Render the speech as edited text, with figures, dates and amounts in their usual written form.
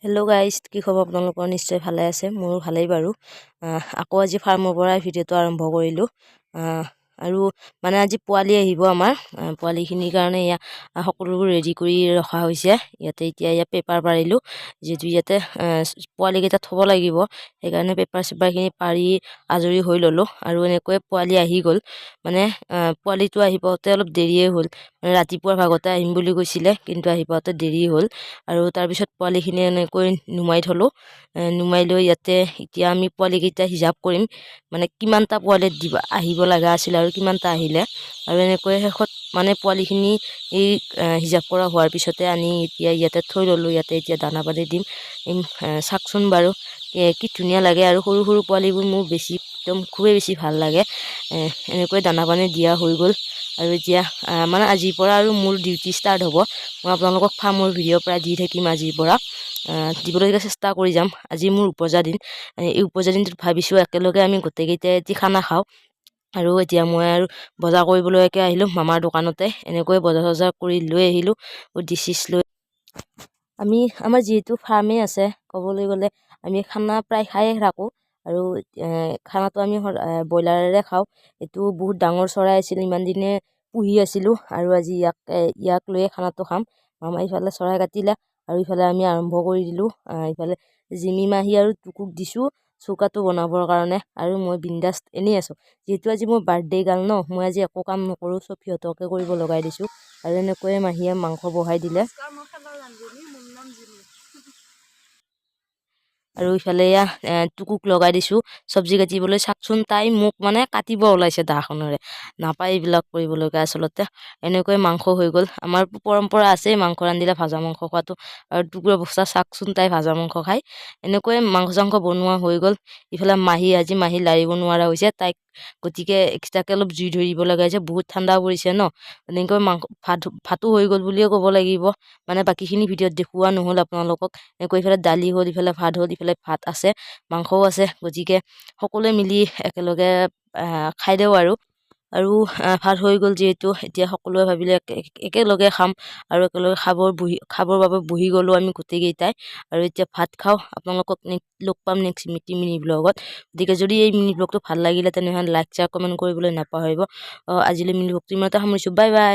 Hello' guys, কি খবৰ আপোনালোকৰ? নিশ্চয় ভালে আছে, মোৰো ভালেই বাৰু। আকৌ আজি ফাৰ্মৰ পৰা ভিডিঅ'টো আৰম্ভ কৰিলোঁ। আৰু মানে আজি পোৱালি আহিব আমাৰ। পোৱালিখিনিৰ কাৰণে এয়া সকলোবোৰ ৰেডি কৰি ৰখা হৈছে। ইয়াত পেপাৰ পাৰিলোঁ, যিহেতু ইয়াতে পোৱালিকেইটা থ'ব লাগিব, সেইকাৰণে পেপাৰ চেপাৰখিনি পাৰি আজৰি হৈ ল'লোঁ। আৰু এনেকৈ পোৱালি আহি গ'ল। মানে পোৱালিটো আহি পাওঁতে অলপ দেৰিয়ে হ'ল। মানে ৰাতিপুৱাৰ ভাগতে আহিম বুলি কৈছিলে, কিন্তু আহি পাওঁতে দেৰি হ'ল। আৰু তাৰপিছত পোৱালিখিনি এনেকৈ নুমাই থলোঁ। নুমাই লৈ এতিয়া আমি পোৱালিকেইটা হিচাপ কৰিম, মানে কিমানটা পোৱালি আহিব লগা আছিল আৰু কিমানটা আহিলে। আৰু এনেকৈ শেষত মানে পোৱালিখিনি হিচাপ কৰা হোৱাৰ পিছতে আনি এতিয়া ইয়াতে থৈ ল'লোঁ। এতিয়া দানা পানী দিম। চাওকচোন বাৰু কি ধুনীয়া লাগে। আৰু সৰু সৰু পোৱালিবোৰ মোৰ একদম খুবেই বেছি ভাল লাগে। এনেকৈ দানা পানী দিয়া হৈ গ'ল। আৰু এতিয়া মানে আজিৰ পৰা আৰু মোৰ ডিউটি ষ্টাৰ্ট হ'ব। মই আপোনালোকক ফাৰ্মৰ ভিডিঅ' প্ৰায় দি থাকিম আজিৰ পৰা। দিবলৈ চেষ্টা কৰি যাম। আজি মোৰ উপজা দিন। এই উপজা দিনটোত ভাবিছোঁ একেলগে আমি গোটেইকেইটাই এটি খানা খাওঁ। আৰু এতিয়া মই আৰু বজাৰ কৰিবলৈকে আহিলোঁ মামাৰ দোকানতে। এনেকৈ বজাৰ চজাৰ কৰি লৈ আহিলোঁ। ডিচিছ লৈ আমাৰ যিহেতু ফাৰ্মেই আছে, ক'বলৈ গ'লে আমি খানা প্ৰায় খায়ে থাকোঁ। আৰু খানাটো আমি ব্ৰইলাৰেৰে খাওঁ। এইটো বহুত ডাঙৰ চৰাই আছিল, ইমান দিনে পুহি আছিলোঁ। আৰু আজি ইয়াক লৈয়ে খানাটো খাম। মামাই ইফালে চৰাই কাটিলে আৰু ইফালে আমি আৰম্ভ কৰি দিলোঁ। ইফালে জিমি মাহী আৰু টুকুক দিছোঁ চৌকাটো বনাবৰ কাৰণে। আৰু মই বিন্দাছ এনেই আছোঁ, যিহেতু আজি মোৰ বাৰ্থডে গাল ন। মই আজি একো কাম নকৰোঁ, চব সিহঁতকে কৰিব লগাই দিছোঁ। আৰু এনেকৈয়ে মাহীয়ে মাংস বহাই দিলে। আৰু ইফালে টুকুক লগাই দিছোঁ চব্জি কাটিবলৈ। চাওকচোন, তাই মোক মানে কাটিব ওলাইছে দাখনেৰে। নাপায় এইবিলাক কৰিবলৈকে আচলতে। এনেকৈ মাংস হৈ গ'ল। আমাৰ পৰম্পৰা আছে মাংস ৰান্ধিলে ভাজা মাংস খোৱাটো। আৰু টুকুৰ অৱস্থা চাওকচোন, তাই ভাজা মাংস খায়। এনেকৈ মাংস চাংস বনোৱা হৈ গ'ল। ইফালে আজি মাহী লাৰিব নোৱাৰা হৈছে তাইক, গতিকে এক্সট্ৰাকে অলপ জুই ধৰিব লগা হৈছে। বহুত ঠাণ্ডা পৰিছে ন। এনেকৈ ভাতো হৈ গ'ল বুলিয়ে ক'ব লাগিব। মানে বাকীখিনি ভিডিঅ'ত দেখুওৱা নহ'ল আপোনালোকক। এনেকৈ ইফালে দালি হ'ল, ইফালে ভাত হ'ল, ইফালে ভাত আছে, মাংসও আছে। গতিকে সকলোৱে মিলি একেলগে খাই দিওঁ আৰু। ভাত হৈ গ'ল যিহেতু, এতিয়া সকলোৱে ভাবিলে একেলগে খাম। আৰু একেলগে খাবৰ বাবে বহি গ'লোঁ আমি গোটেইকেইটাই। আৰু এতিয়া ভাত খাওঁ। আপোনালোকক লগ পাম নেক্সট মিনি ব্লগত। গতিকে যদি এই মিনি ব্লগটো ভাল লাগিলে তেনেহ'লে লাইক শ্বেয়াৰ কমেণ্ট কৰিবলৈ নাপাহৰিব। আজিলৈ মিনি ব্লগটো ইমানতে সামৰিছোঁ। Bye bye.